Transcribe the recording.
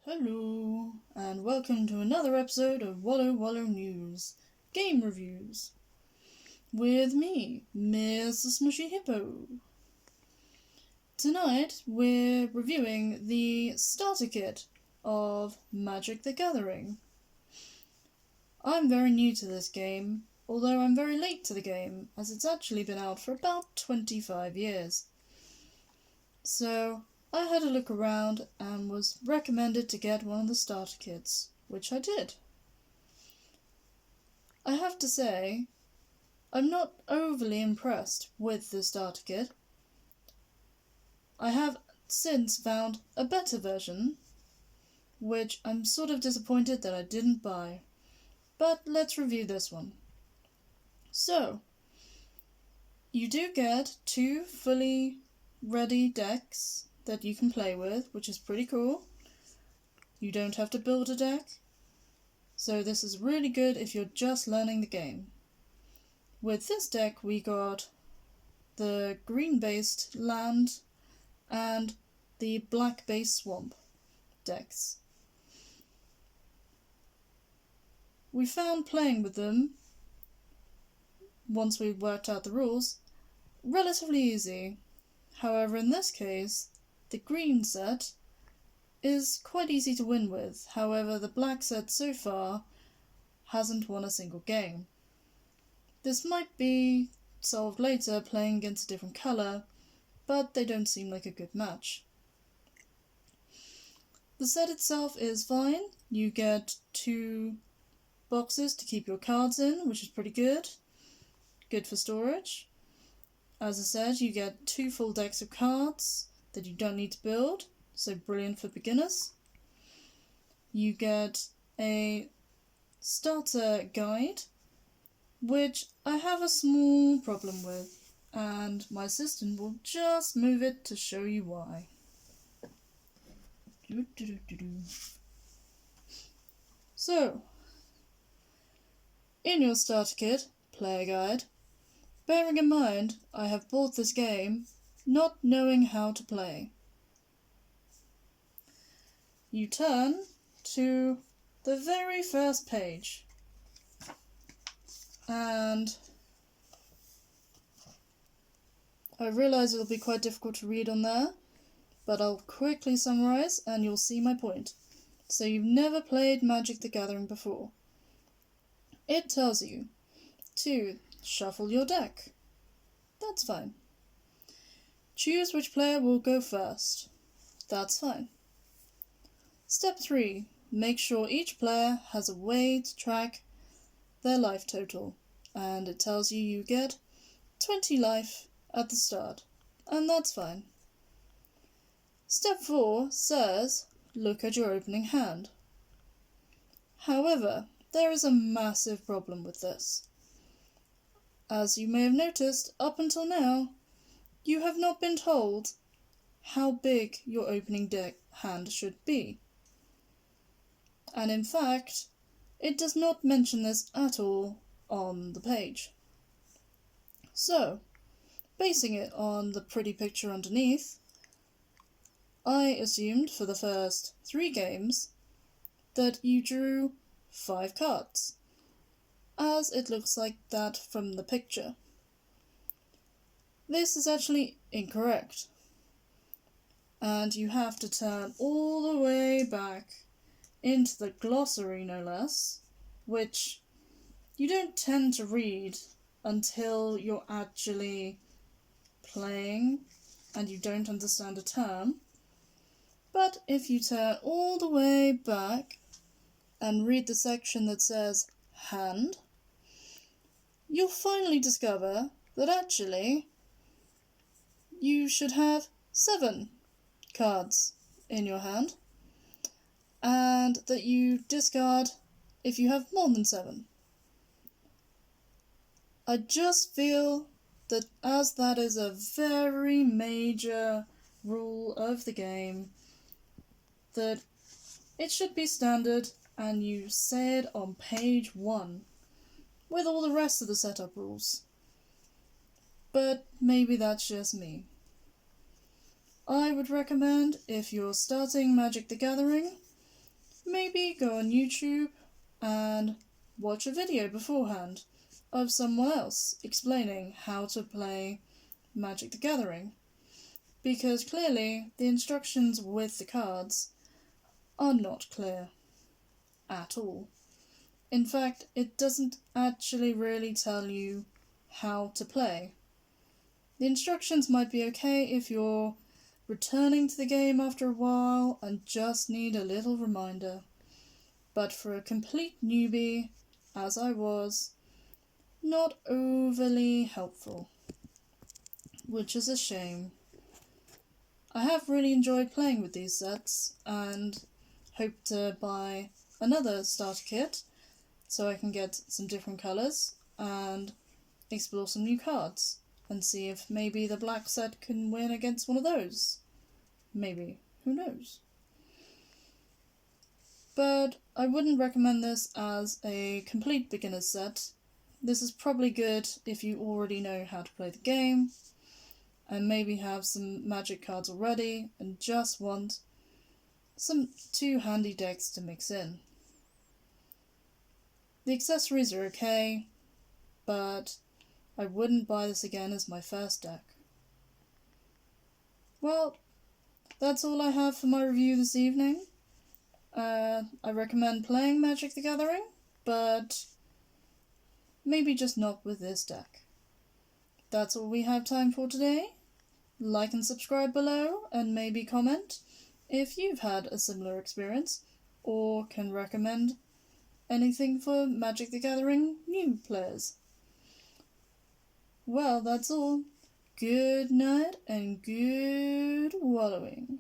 Hello, and welcome to another episode of Wallow Wallow News Game Reviews with me, Mr. Smushy Hippo. Tonight we're reviewing the starter kit of Magic the Gathering. I'm very new to this game, although I'm very late to the game, as it's actually been out for about 25 years. So I had a look around and was recommended to get one of the starter kits, which I did. I have to say, I'm not overly impressed with the starter kit. I have since found a better version, which I'm sort of disappointed that I didn't buy. But let's review this one. So, you do get two fully ready decks that you can play with, which is pretty cool. You don't have to build a deck, so this is really good if you're just learning the game. With this deck we got the green-based land and the black-based swamp decks. We found playing with them, once we worked out the rules, relatively easy. However, in this case, the green set is quite easy to win with. However, the black set so far hasn't won a single game. This might be solved later playing against a different colour, but they don't seem like a good match. The set itself is fine. You get two boxes to keep your cards in, which is pretty good. Good for storage. As I said, you get two full decks of cards that you don't need to build, so brilliant for beginners. You get a starter guide, which I have a small problem with, and my assistant will just move it to show you why. So, in your starter kit, player guide, bearing in mind I have bought this game not knowing how to play. You turn to the very first page, and I realise it'll be quite difficult to read on there, but I'll quickly summarise and you'll see my point. So you've never played Magic the Gathering before. It tells you to shuffle your deck. That's fine. Choose which player will go first. That's fine. Step 3. Make sure each player has a way to track their life total, and it tells you you get 20 life at the start, and that's fine. Step 4 says, look at your opening hand. However, there is a massive problem with this. As you may have noticed, up until now, you have not been told how big your opening deck hand should be. And in fact, it does not mention this at all on the page. So, basing it on the pretty picture underneath, I assumed for the first 3 games that you drew 5 cards, as it looks like that from the picture. This is actually incorrect, and you have to turn all the way back into the glossary, no less, which you don't tend to read until you're actually playing and you don't understand a term. But if you turn all the way back and read the section that says hand, you'll finally discover that actually you should have 7 cards in your hand, and that you discard if you have more than 7. I just feel that as that is a very major rule of the game, that it should be standard and you say it on page 1 with all the rest of the setup rules. But maybe that's just me. I would recommend, if you're starting Magic the Gathering, maybe go on YouTube and watch a video beforehand of someone else explaining how to play Magic the Gathering, because clearly the instructions with the cards are not clear at all. In fact, it doesn't actually really tell you how to play. The instructions might be okay if you're returning to the game after a while and just need a little reminder, but for a complete newbie, as I was, not overly helpful, which is a shame. I have really enjoyed playing with these sets and hope to buy another starter kit so I can get some different colours and explore some new cards and see if maybe the black set can win against one of those. Maybe. Who knows? But I wouldn't recommend this as a complete beginner's set. This is probably good if you already know how to play the game and maybe have some Magic cards already and just want some 2 handy decks to mix in. The accessories are okay, but I wouldn't buy this again as my first deck. Well, that's all I have for my review this evening. I recommend playing Magic the Gathering, but maybe just not with this deck. That's all we have time for today. Like and subscribe below, and maybe comment if you've had a similar experience, or can recommend anything for Magic the Gathering new players. Well, that's all. Good night and good wallowing.